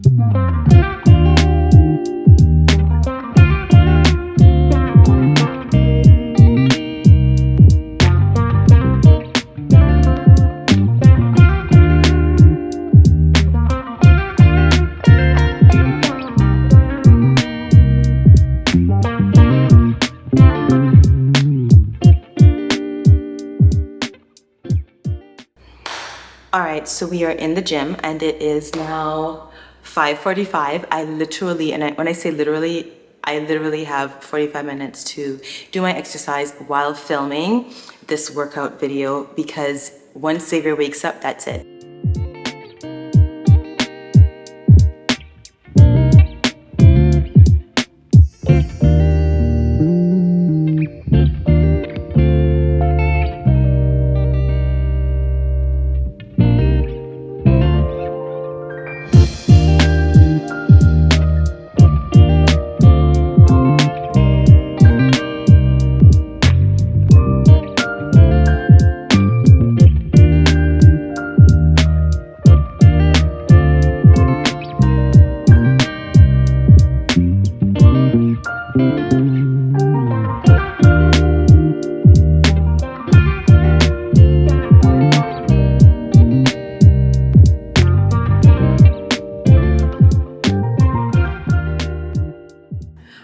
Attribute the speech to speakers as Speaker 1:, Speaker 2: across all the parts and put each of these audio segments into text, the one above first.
Speaker 1: All right, so we are in the gym and it is now 5:45. When I say literally, I literally have 45 minutes to do my exercise while filming this workout video because once Xavier wakes up, that's it.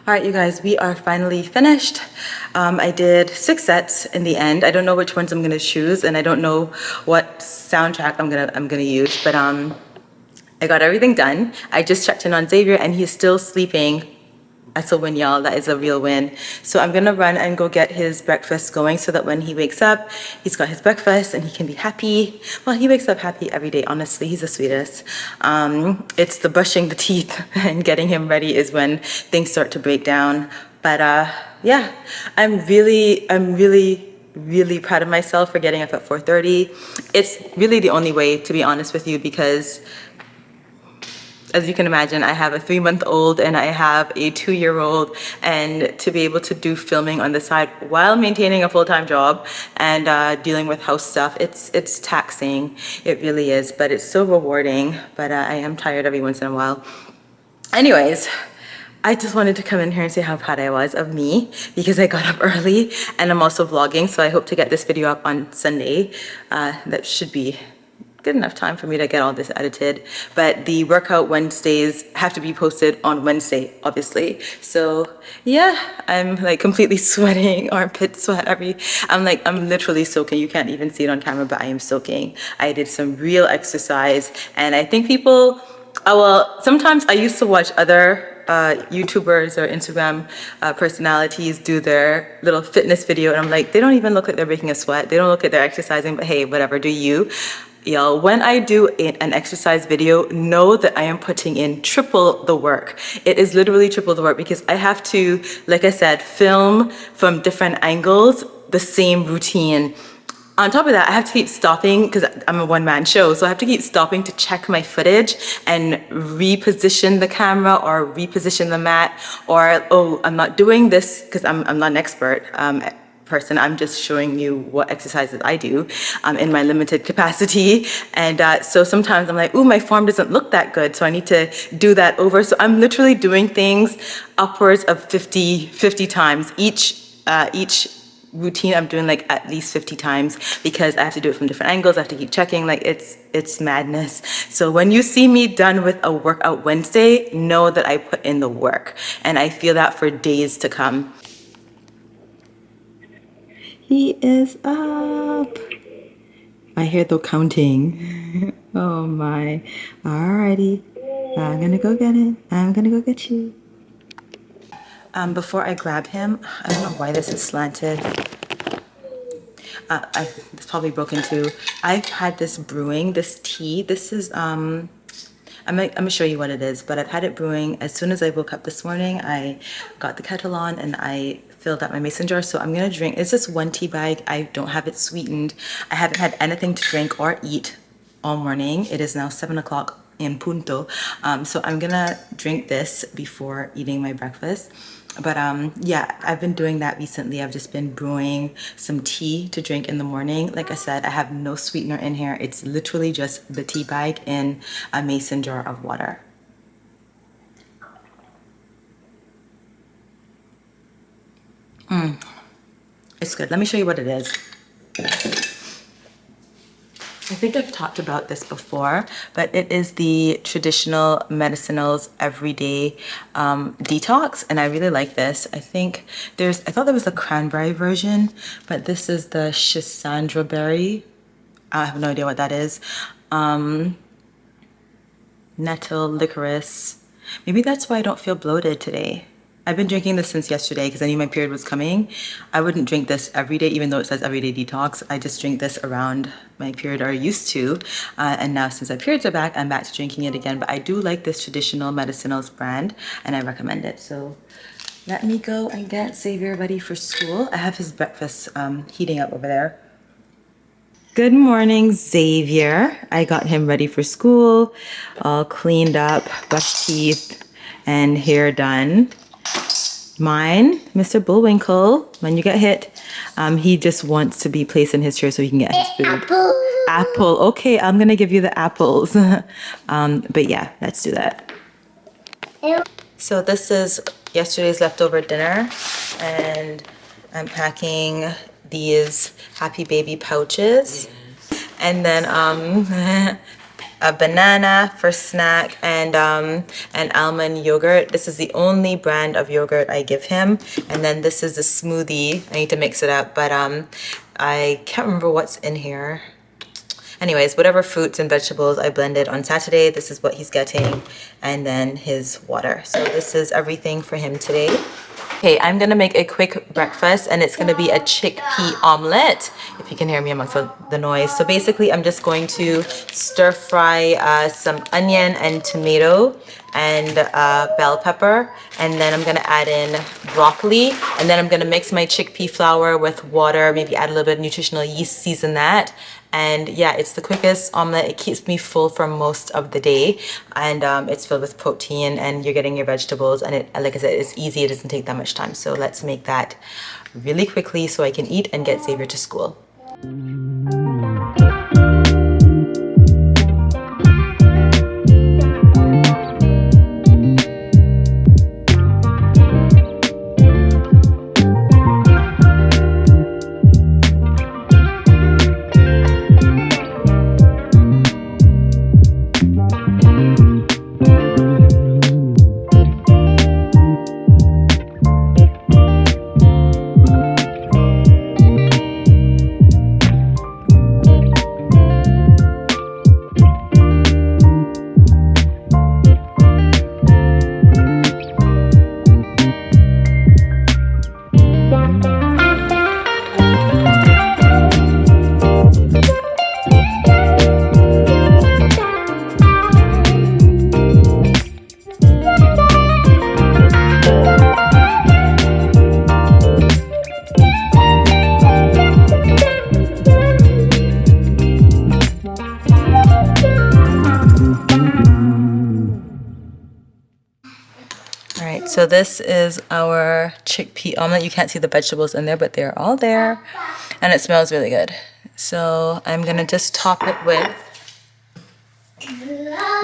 Speaker 1: All right, you guys, we are finally finished. I did 6 sets in the end. I don't know which ones I'm gonna choose, and I don't know what soundtrack I'm gonna use, but I got everything done. I just checked in on Xavier, and he's still sleeping. That's a win, y'all. That is a real win. So I'm gonna run and go get his breakfast going so that when he wakes up, he's got his breakfast and he can be happy. Well, he wakes up happy every day, honestly. He's the sweetest. It's the brushing the teeth and getting him ready is when things start to break down. But yeah, I'm really proud of myself for getting up at 4:30. It's really the only way, to be honest with you, because as you can imagine, I have a 3-month-old and I have a 2-year-old, and to be able to do filming on the side while maintaining a full-time job and dealing with house stuff, it's taxing. It really is, but it's so rewarding. But I am tired every once in a while. Anyways, I just wanted to come in here and say how proud I was of me because I got up early and I'm also vlogging. So I hope to get this video up on Sunday. That should be good enough time for me to get all this edited, but the workout Wednesdays have to be posted on Wednesday, obviously. So yeah, I'm like completely sweating, armpit sweat, I'm literally soaking. You can't even see it on camera, but I am soaking. I did some real exercise, and I think people, well, sometimes I used to watch other YouTubers or Instagram personalities do their little fitness video, and I'm like, they don't even look like they're breaking a sweat. They don't look like they're exercising, but hey, whatever, do you. Y'all, when I do an exercise video, know that I am putting in triple the work. It is literally triple the work because I have to, like I said, film from different angles, the same routine. On top of that, I have to keep stopping because I'm a one-man show, so I have to keep stopping to check my footage and reposition the camera or reposition the mat, or, oh, I'm not doing this because I'm not an expert person. I'm just showing you what exercises I do in my limited capacity. And so sometimes I'm like, ooh, my form doesn't look that good, so I need to do that over. So I'm literally doing things upwards of 50 times. Each routine I'm doing like at least 50 times because I have to do it from different angles. I have to keep checking. Like it's madness. So when you see me done with a workout Wednesday, know that I put in the work, and I feel that for days to come. He is up. I hear the counting. Oh my. Alrighty. I'm gonna go get it. I'm gonna go get you. Before I grab him, I don't know why this is slanted. It's probably broken too. I've had this brewing, this tea. This is, I'm gonna show you what it is, but I've had it brewing. As soon as I woke up this morning, I got the kettle on and I filled up my mason jar. So I'm gonna drink, it's just 1 tea bag. I don't have it sweetened. I haven't had anything to drink or eat all morning. It is now 7 o'clock in punto. So I'm gonna drink this before eating my breakfast. But yeah, I've been doing that recently. I've just been brewing some tea to drink in the morning. Like I said, I have no sweetener in here. It's literally just the tea bag in a mason jar of water. It's good. Let me show you what it is. I think I've talked about this before, but it is the traditional medicinals everyday detox, and I really like this. I thought there was the cranberry version, but this is the Schisandra berry. I have no idea what that is. Nettle, licorice. Maybe that's why I don't feel bloated today. I've been drinking this since yesterday because I knew my period was coming. I wouldn't drink this every day, even though it says everyday detox. I just drink this around my period, or used to. And now since my periods are back, I'm back to drinking it again. But I do like this traditional medicinals brand, and I recommend it. So let me go and get Xavier ready for school. I have his breakfast heating up over there. Good morning, Xavier. I got him ready for school, all cleaned up, brushed teeth, and hair done. Mine, Mr. Bullwinkle, when you get hit, he just wants to be placed in his chair so he can get his food. Apple. Okay, I'm gonna give you the apples. But yeah, let's do that. So this is yesterday's leftover dinner, and I'm packing these Happy Baby pouches, and then a banana for snack, and an almond yogurt. This is the only brand of yogurt I give him. And then this is a smoothie. I need to mix it up, but I can't remember what's in here. Anyways, whatever fruits and vegetables I blended on Saturday, this is what he's getting, and then his water. So this is everything for him today. Okay, I'm gonna make a quick breakfast, and it's gonna be a chickpea omelet, if you can hear me amongst the noise. So basically, I'm just going to stir fry some onion and tomato and bell pepper, and then I'm gonna add in broccoli, and then I'm gonna mix my chickpea flour with water, maybe add a little bit of nutritional yeast, season that. And yeah, it's the quickest omelet. It keeps me full for most of the day, and it's filled with protein, and you're getting your vegetables, and it, like I said, it's easy. It doesn't take that much time. So let's make that really quickly so I can eat and get Xavier to school. So this is our chickpea omelet. You can't see the vegetables in there, but they're all there, and it smells really good. So I'm gonna just top it with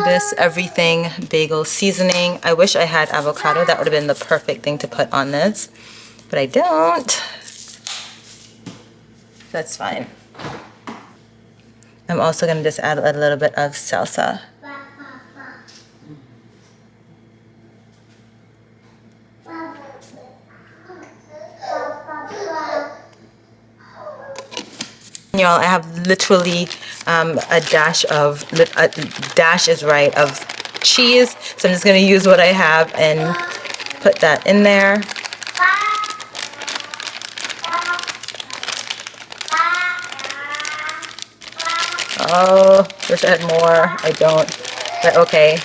Speaker 1: this everything bagel seasoning. I wish I had avocado. That would have been the perfect thing to put on this, but I don't. That's fine. I'm also gonna just add a little bit of salsa. Y'all, I have literally a dash is right of cheese, so I'm just gonna use what I have and put that in there. Oh, wish I had more. I don't, but okay.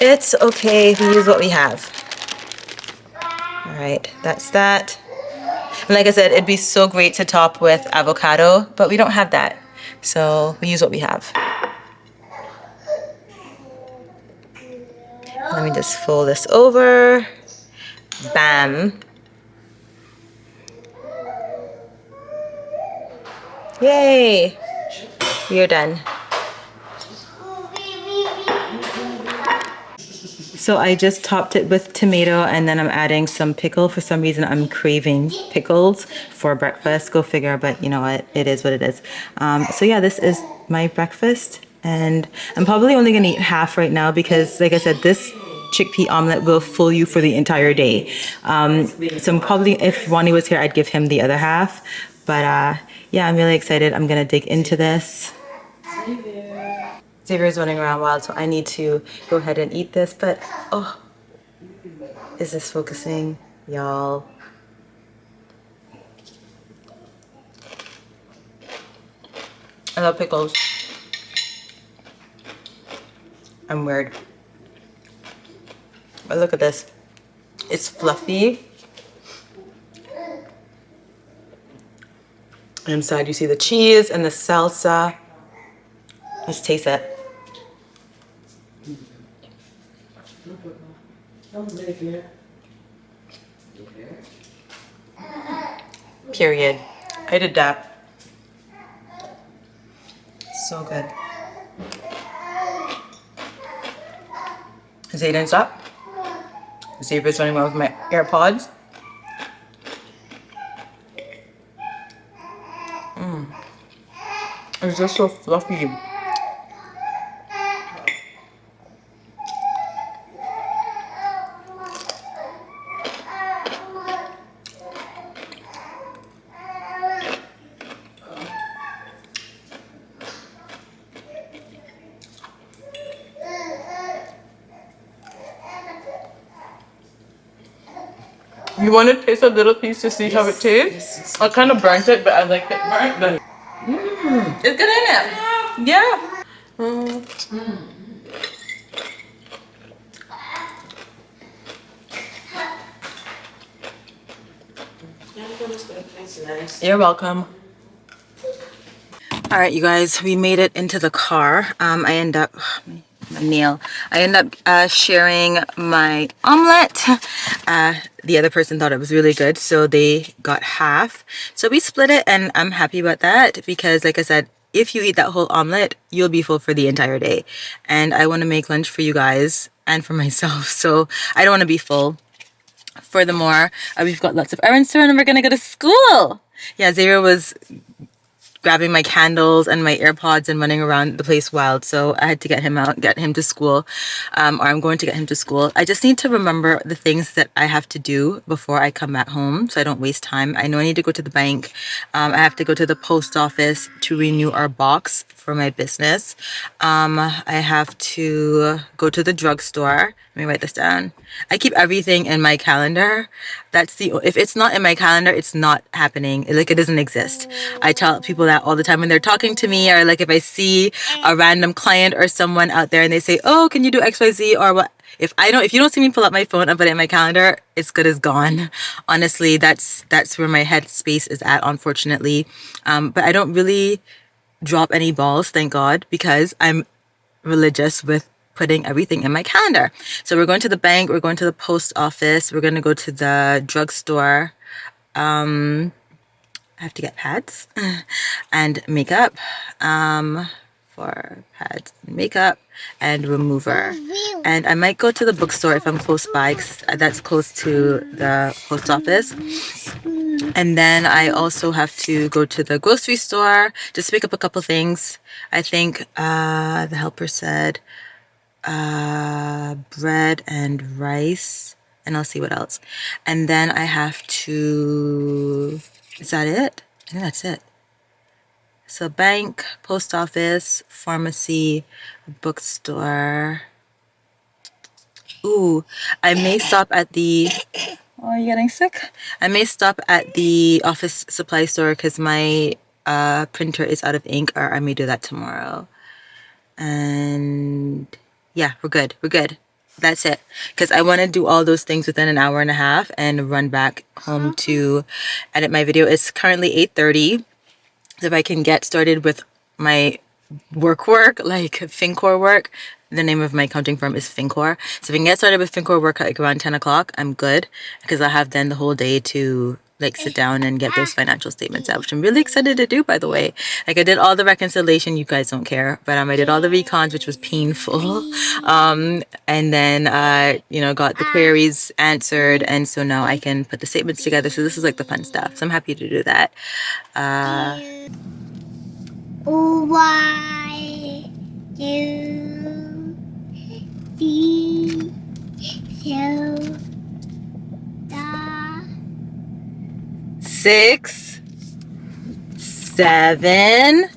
Speaker 1: It's okay, we use what we have. All right, that's that. And like I said, it'd be so great to top with avocado, but we don't have that. So we use what we have. Let me just fold this over. Bam. Yay. We are done. So I just topped it with tomato and then I'm adding some pickle. For some reason, I'm craving pickles for breakfast. Go figure, but you know what? It is what it is. So yeah, this is my breakfast. And I'm probably only gonna eat half right now because, like I said, this chickpea omelet will fill you for the entire day. So I'm probably, if Ronnie was here, I'd give him the other half. But yeah, I'm really excited. I'm gonna dig into this. Xavier's running around wild, so I need to go ahead and eat this. But oh, is this focusing, y'all? I love pickles. I'm weird. But look at this. It's fluffy. Inside you see the cheese and the salsa. Let's taste it. Period. I did that. So good. Zayden, stop. Xavier's running around with my AirPods. It's just so fluffy. You want to taste a little piece to see how it tastes? I kind of burnt it, but I like it burnt. But it's good in it. Yeah. You're welcome. All right, you guys, we made it into the car. I end up, my nail. I end up sharing my omelet. The other person thought it was really good, so they got half. So we split it, and I'm happy about that because, like I said, if you eat that whole omelet, you'll be full for the entire day. And I want to make lunch for you guys and for myself, so I don't want to be full. Furthermore, we've got lots of errands to run, and we're gonna go to school. Yeah, Xavier was grabbing my candles and my AirPods and running around the place wild. So I had to get him out, get him to school, or I'm going to get him to school. I just need to remember the things that I have to do before I come back home so I don't waste time. I know I need to go to the bank. I have to go to the post office to renew our box for my business. I have to go to the drugstore. Let me write this down. I keep everything in my calendar. If it's not in my calendar, it's not happening. Like, it doesn't exist. I tell people that all the time when they're talking to me, or like if I see a random client or someone out there and they say, oh, can you do XYZ or what? If you don't see me pull up my phone and put it in my calendar, it's good as gone. Honestly, that's where my head space is at, unfortunately. But I don't really drop any balls, thank God, because I'm religious with putting everything in my calendar. So we're going to the bank, we're going to the post office, we're going to go to the drugstore. I have to get pads and makeup, for pads and makeup and remover. And I might go to the bookstore if I'm close by, 'cause that's close to the post office. And then I also have to go to the grocery store, just pick up a couple things. I think the helper said bread and rice, and I'll see what else. And then I have to, is that it? I think that's it. So bank, post office, pharmacy, bookstore. Ooh, I may stop at the, oh, are you getting sick? I may stop at the office supply store because my printer is out of ink, or I may do that tomorrow. And yeah, we're good. We're good. That's it. Because I want to do all those things within an hour and a half and run back home to edit my video. It's currently 8:30. So if I can get started with my work, like Fincor work, the name of my accounting firm is Fincor. So if I can get started with Fincor work at like around 10 o'clock, I'm good. Because I have then the whole day to like sit down and get those financial statements out, which I'm really excited to do, by the way. Like I did all the reconciliation, you guys don't care, but I did all the recons, which was painful. And then you know, got the queries answered, and so now I can put the statements together. So this is like the fun stuff. So I'm happy to do that. Y U D so 6 7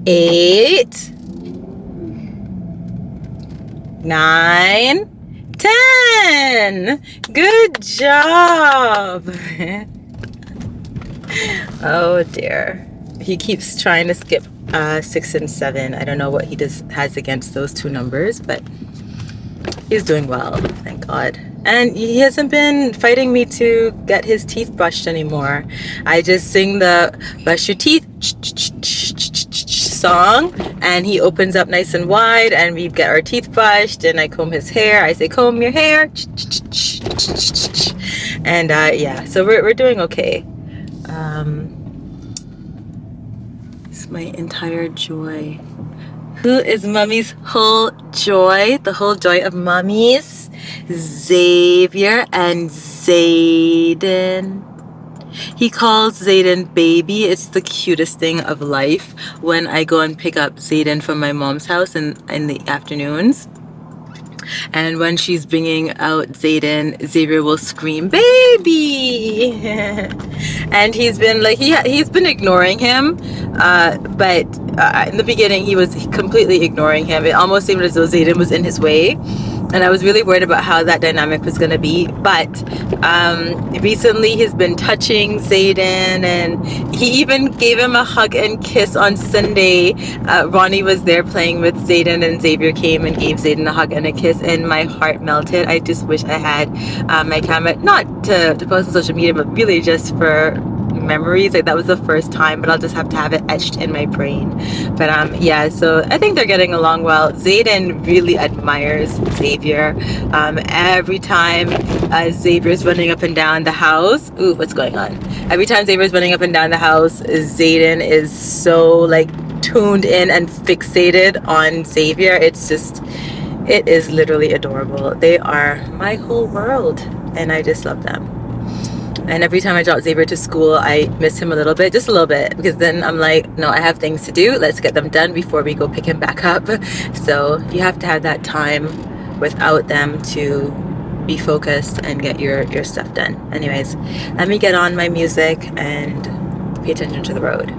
Speaker 1: 8 9 10. Good job. Oh dear. He keeps trying to skip 6 and 7. I don't know what he has against those two numbers, but he's doing well, thank God. And he hasn't been fighting me to get his teeth brushed anymore. I just sing the brush your teeth song, and he opens up nice and wide, and we get our teeth brushed, and I comb his hair. I say, comb your hair. And yeah, so we're doing okay. It's my entire joy. Who is mommy's whole joy? The whole joy of mommies? Xavier and Zayden. He calls Zayden baby. It's the cutest thing of life. When I go and pick up Zayden from my mom's house in the afternoons, and when she's bringing out Zayden, Xavier will scream, baby! And he's been like, he's been ignoring him, but in the beginning he was completely ignoring him. It almost seemed as though Zayden was in his way, and I was really worried about how that dynamic was going to be. But recently he's been touching Zayden, and he even gave him a hug and kiss on Sunday. Ronnie was there playing with Zayden, and Xavier came and gave Zayden a hug and a kiss, and my heart melted. I just wish I had my camera, not to post on social media, but really just for memories. Like that was the first time, but I'll just have to have it etched in my brain. But yeah, so I think they're getting along well. Zayden really admires Xavier. Every time Xavier's running up and down the house, ooh, what's going on? Every time Xavier's running up and down the house, Zayden is so like tuned in and fixated on Xavier. It's just, it is literally adorable. They are my whole world, and I just love them. And every time I drop Xavier to school, I miss him a little bit, just a little bit, because then I'm like, no, I have things to do. Let's get them done before we go pick him back up. So you have to have that time without them to be focused and get your stuff done. Anyways, let me get on my music and pay attention to the road.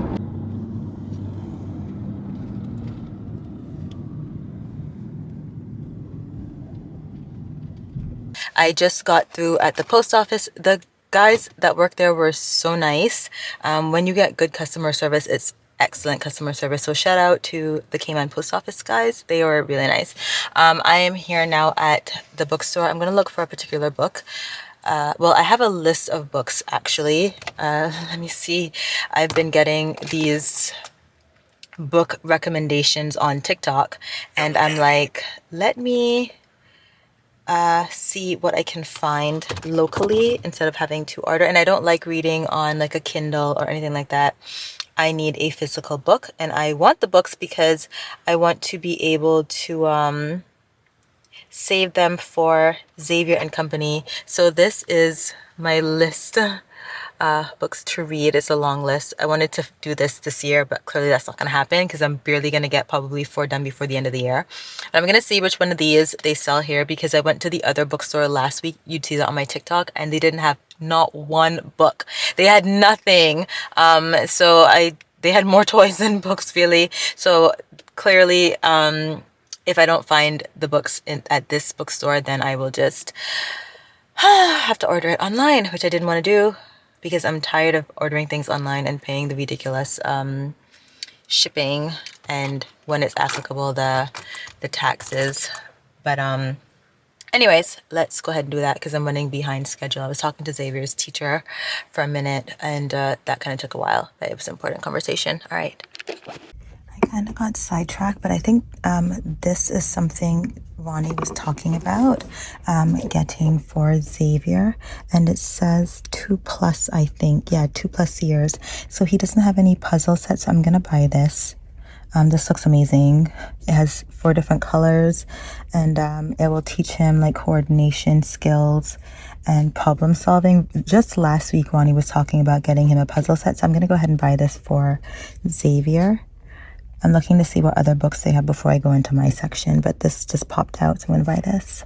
Speaker 1: I just got through at the post office. The guys that work there were so nice. When you get good customer service, it's excellent customer service. So shout out to the Cayman post office guys. They were really nice. I am here now at the bookstore. I'm going to look for a particular book. Well, I have a list of books actually. Let me see. I've been getting these book recommendations on TikTok, and I'm like, let me see what I can find locally instead of having to order. And I don't like reading on like a Kindle or anything like that. I need a physical book, and I want the books because I want to be able to save them for Xavier and company. So this is my list. Books to read. It's a long list. I wanted to do this year, but clearly that's not going to happen because I'm barely going to get probably 4 done before the end of the year. And I'm going to see which one of these they sell here, because I went to the other bookstore last week. You'd see that on my TikTok, and they didn't have not one book. They had nothing. So they had more toys than books, really. So clearly, if I don't find the books at this bookstore, then I will just have to order it online, which I didn't want to do, because I'm tired of ordering things online and paying the ridiculous shipping, and when it's applicable, the taxes. But anyways, let's go ahead and do that because I'm running behind schedule. I was talking to Xavier's teacher for a minute, and that kind of took a while, but it was an important conversation. All right. I kind of got sidetracked, but I think this is something Ronnie was talking about getting for Xavier, and it says 2+, I think. Yeah, 2+ years. So he doesn't have any puzzle sets, so I'm gonna buy this. This looks amazing. It has 4 different colors, and it will teach him like coordination skills and problem solving. Just last week, Ronnie was talking about getting him a puzzle set, so I'm gonna go ahead and buy this for Xavier. I'm looking to see what other books they have before I go into my section, but this just popped out, so I'm gonna buy this.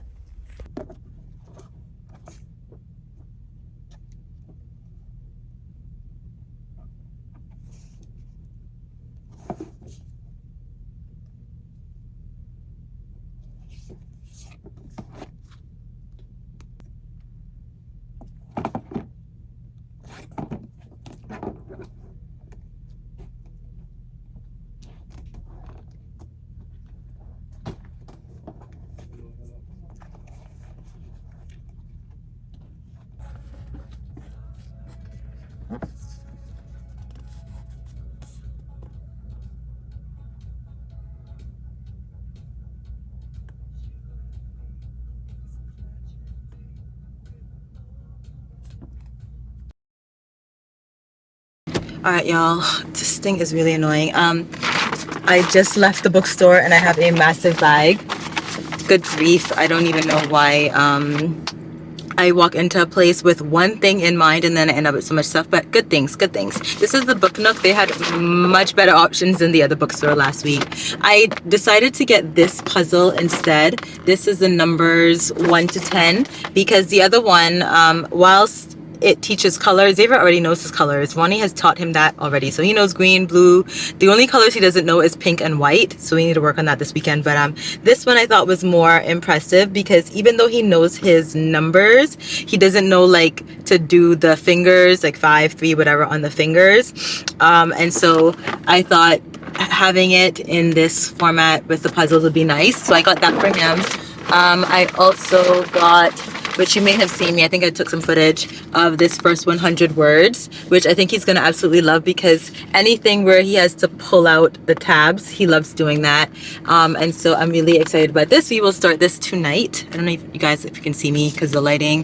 Speaker 1: All right, y'all, this thing is really annoying. I just left the bookstore and I have a massive bag. Good grief, I don't even know why I walk into a place with one thing in mind and then I end up with so much stuff, but good things, good things. This is the Book Nook. They had much better options than the other bookstore last week. I decided to get this puzzle instead. This is the numbers 1 to 10 because the other one, whilst it teaches colors, Xavier already knows his colors. Ronnie has taught him that already. So he knows green, blue. The only colors he doesn't know is pink and white. So we need to work on that this weekend. But this one I thought was more impressive because even though he knows his numbers, he doesn't know like to do the fingers, like 5, 3, whatever on the fingers. And so I thought having it in this format with the puzzles would be nice. So I got that for him. I also got, which you may have seen me, I think I took some footage of this first 100 words, which I think he's gonna absolutely love because anything where he has to pull out the tabs, he loves doing that. And so I'm really excited about this. We will start this tonight. I don't know if you guys, if you can see me because of the lighting,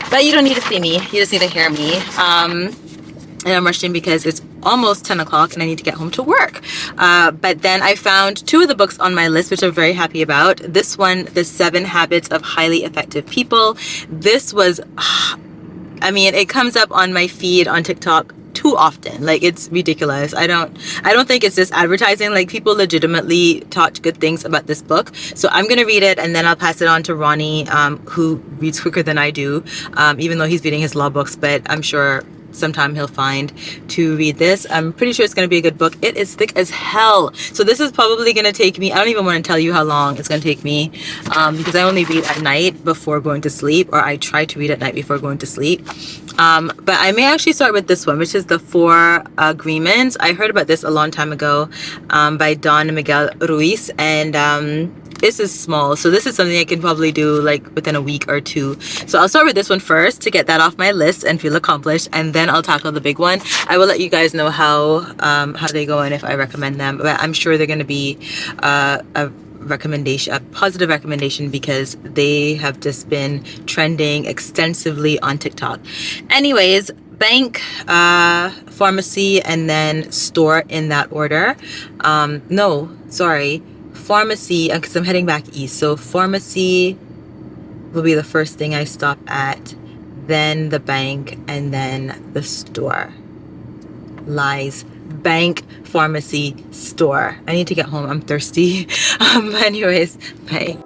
Speaker 1: but you don't need to see me, you just need to hear me. And I'm rushing because it's almost 10 o'clock and I need to get home to work. But then I found 2 of the books on my list, which I'm very happy about. This one, The 7 Habits of Highly Effective People. This was, I mean, it comes up on my feed on TikTok too often. Like, it's ridiculous. I don't think it's just advertising. Like, people legitimately taught good things about this book. So I'm gonna read it and then I'll pass it on to Ronnie, who reads quicker than I do, even though he's reading his law books, but I'm sure sometime he'll find to read this. I'm pretty sure it's going to be a good book. It is thick as hell. So this is probably going to take me, I don't even want to tell you how long it's going to take me, because I only read at night before going to sleep, or I try to read at night before going to sleep. But I may actually start with this one, which is The 4 Agreements. I heard about this a long time ago by Don Miguel Ruiz, and this is small, so this is something I can probably do like within a week or 2. So I'll start with this one first to get that off my list and feel accomplished, and then I'll tackle the big one. I will let you guys know how they go and if I recommend them, but I'm sure they're going to be a recommendation, a positive recommendation, because they have just been trending extensively on TikTok. Anyways, bank, pharmacy, and then store in that order. No, sorry. Pharmacy, because I'm heading back east, so pharmacy will be the first thing I stop at, then the bank, and then the store. Lies. Bank, pharmacy, store. I need to get home. I'm thirsty. Anyways, bye.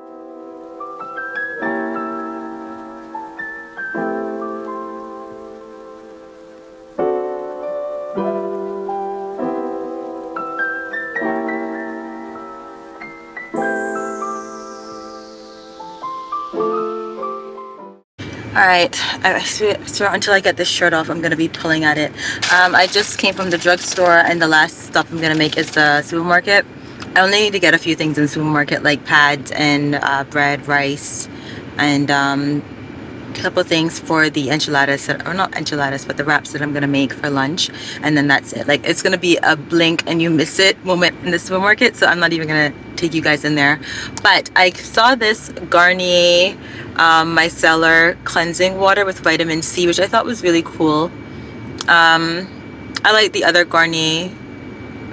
Speaker 1: All right, I swear until I get this shirt off, I'm gonna be pulling at it. I just came from the drugstore, and the last stop I'm gonna make is the supermarket. I only need to get a few things in the supermarket, like pads and bread, rice, and a couple things for the enchiladas, or not enchiladas, but the wraps that I'm gonna make for lunch, and then that's it. Like, it's gonna be a blink and you miss it moment in the supermarket, so I'm not even gonna take you guys in there. But I saw this Garnier micellar cleansing water with vitamin C, which I thought was really cool. I like the other Garnier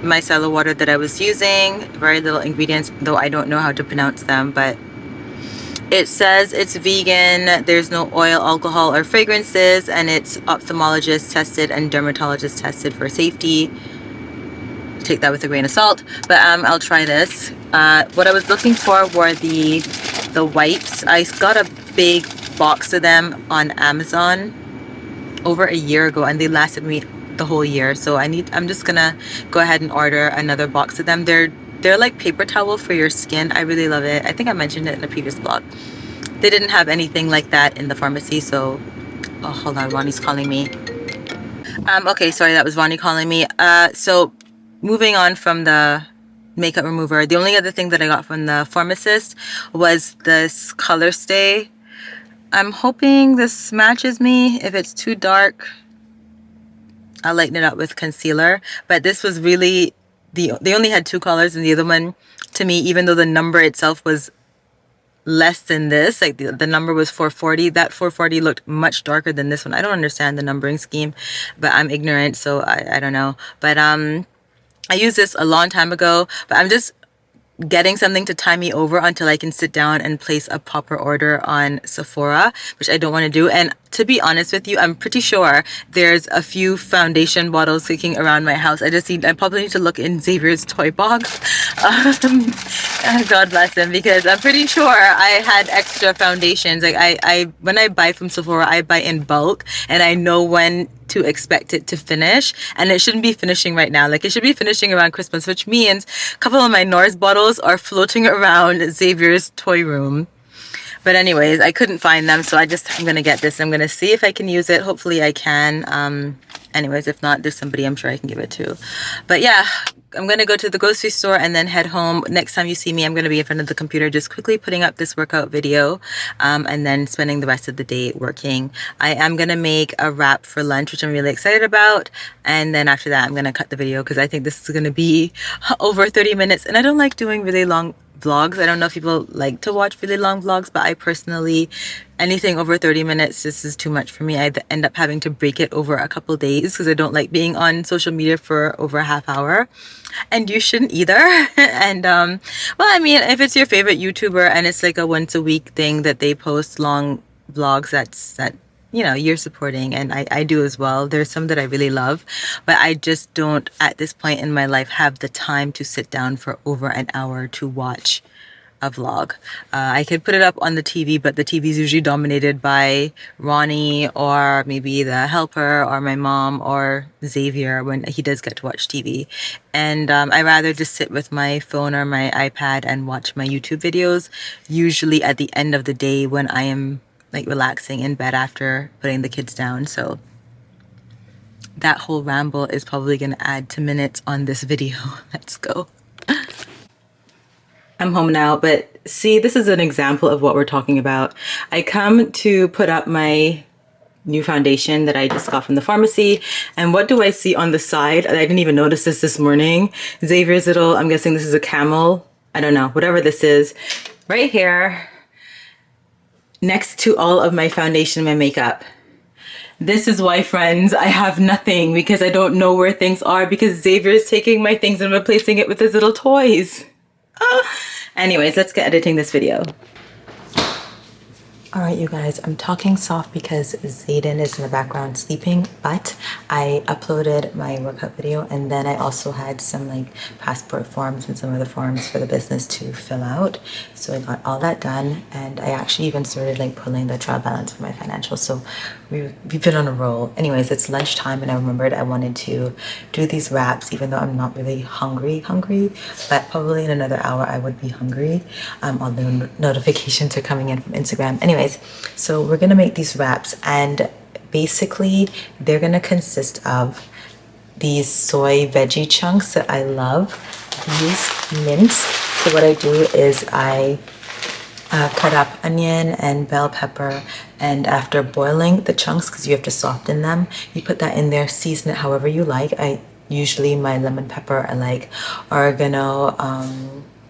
Speaker 1: micellar water that I was using. Very little ingredients, though I don't know how to pronounce them, but it says it's vegan, there's no oil, alcohol, or fragrances, and it's ophthalmologist tested and dermatologist tested for safety. Take that with a grain of salt, but I'll try this. What I was looking for were the wipes. I got a big box of them on Amazon over a year ago, and they lasted me the whole year. So I'm just gonna go ahead and order another box of them. They're like paper towel for your skin. I really love it. I think I mentioned it in a previous vlog. They didn't have anything like that in the pharmacy, so oh, hold on, Ronnie's calling me. Okay, sorry, that was Ronnie calling me. So moving on from the makeup remover, the only other thing that I got from the pharmacist was this color stay. I'm hoping this matches me. If it's too dark, I'll lighten it up with concealer. But this was really they only had two colors, and the other one, to me, even though the number itself was less than this, like the number was 440, that 440 looked much darker than this one. I don't understand the numbering scheme, but I'm ignorant, so I don't know. But I used this a long time ago, but I'm just getting something to tie me over until I can sit down and place a proper order on Sephora, which I don't want to do. And to be honest with you, I'm pretty sure there's a few foundation bottles kicking around my house. I probably need to look in Xavier's toy box. God bless him, because I'm pretty sure I had extra foundations. Like I when I buy from Sephora, I buy in bulk, and I know when to expect it to finish, and it shouldn't be finishing right now. Like, it should be finishing around Christmas, which means a couple of my NARS bottles are floating around Xavier's toy room. But anyways, I couldn't find them, so I'm gonna get this. I'm gonna see if I can use it. Hopefully I can. Anyways, if not, there's somebody I'm sure I can give it to. But yeah, I'm gonna go to the grocery store and then head home. Next time you see me, I'm gonna be in front of the computer just quickly putting up this workout video, and then spending the rest of the day working. I am gonna make a wrap for lunch, which I'm really excited about, and then after that I'm gonna cut the video because I think this is gonna be over 30 minutes, and I don't like doing really long vlogs. I don't know if people like to watch really long vlogs, but I personally, anything over 30 minutes, this is too much for me. I end up having to break it over a couple days because I don't like being on social media for over a half hour, and you shouldn't either. And well, I mean, if it's your favorite YouTuber and it's like a once a week thing that they post long vlogs, that you know, you're supporting, and I do as well. There's some that I really love, but I just don't, at this point in my life, have the time to sit down for over an hour to watch a vlog. I could put it up on the TV, but the TV is usually dominated by Ronnie or maybe the helper or my mom or Xavier when he does get to watch TV. And I rather just sit with my phone or my iPad and watch my YouTube videos, usually at the end of the day when I am like relaxing in bed after putting the kids down. So that whole ramble is probably going to add 2 minutes on this video. Let's go. I'm home now, but see, this is an example of what we're talking about. I come to put up my new foundation that I just got from the pharmacy, and what do I see on the side? I didn't even notice this morning. Xavier's little, I'm guessing this is a camel, I don't know, whatever this is, right here next to all of my foundation and my makeup. This is why, friends, I have nothing, because I don't know where things are, because Xavier is taking my things and replacing it with his little toys. Anyways, let's get editing this video. All right, you guys, I'm talking soft because Zayden is in the background sleeping, but I uploaded my workout video, and then I also had some like passport forms and some other forms for the business to fill out. So I got all that done, and I actually even started like pulling the trial balance for my financials. So we've been on a roll. Anyways, it's lunchtime, and I remembered I wanted to do these wraps, even though I'm not really hungry, but probably in another hour I would be hungry. All the notifications are coming in from Instagram. Anyways, so we're gonna make these wraps, and basically they're gonna consist of these soy veggie chunks that I love, these minced. So what I do is I cut up onion and bell pepper, and after boiling the chunks, because you have to soften them, you put that in there, season it however you like. Usually my lemon pepper, I like oregano,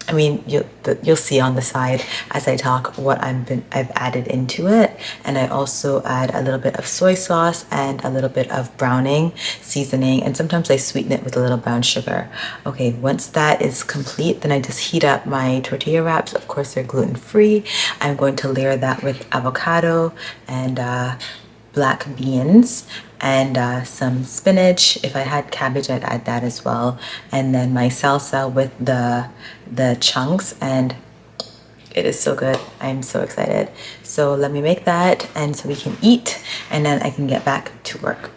Speaker 1: I mean, you'll see on the side as I talk what I've added into it. And I also add a little bit of soy sauce and a little bit of browning seasoning. And sometimes I sweeten it with a little brown sugar. Okay, once that is complete, then I just heat up my tortilla wraps. Of course, they're gluten-free. I'm going to layer that with avocado and black beans and some spinach. If I had cabbage, I'd add that as well. And then my salsa with the chunks, and it is so good. I'm so excited. So let me make that, and so we can eat, and then I can get back to work.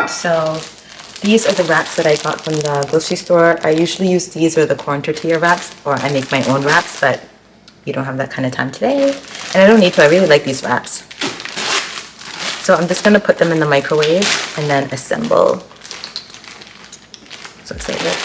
Speaker 1: So these are the wraps that I got from the grocery store. I usually use these or the corn tortilla wraps, or I make my own wraps, but you don't have that kind of time today. And I don't need to, I really like these wraps. So I'm just gonna put them in the microwave and then assemble. So excited.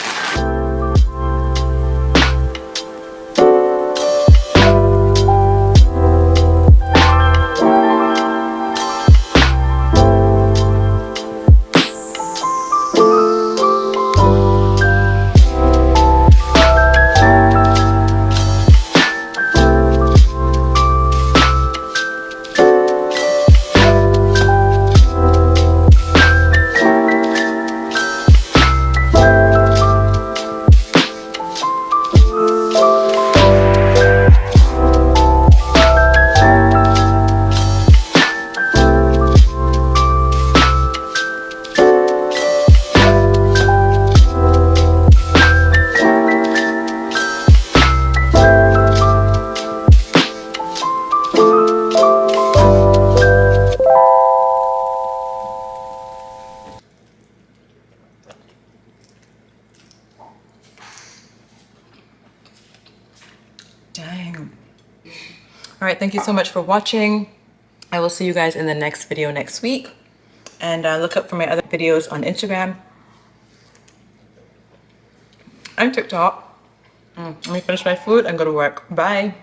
Speaker 1: Dang. All right, thank you so much for watching. I will see you guys in the next video next week. And look up for my other videos on Instagram and TikTok. Let me finish my food and go to work. Bye.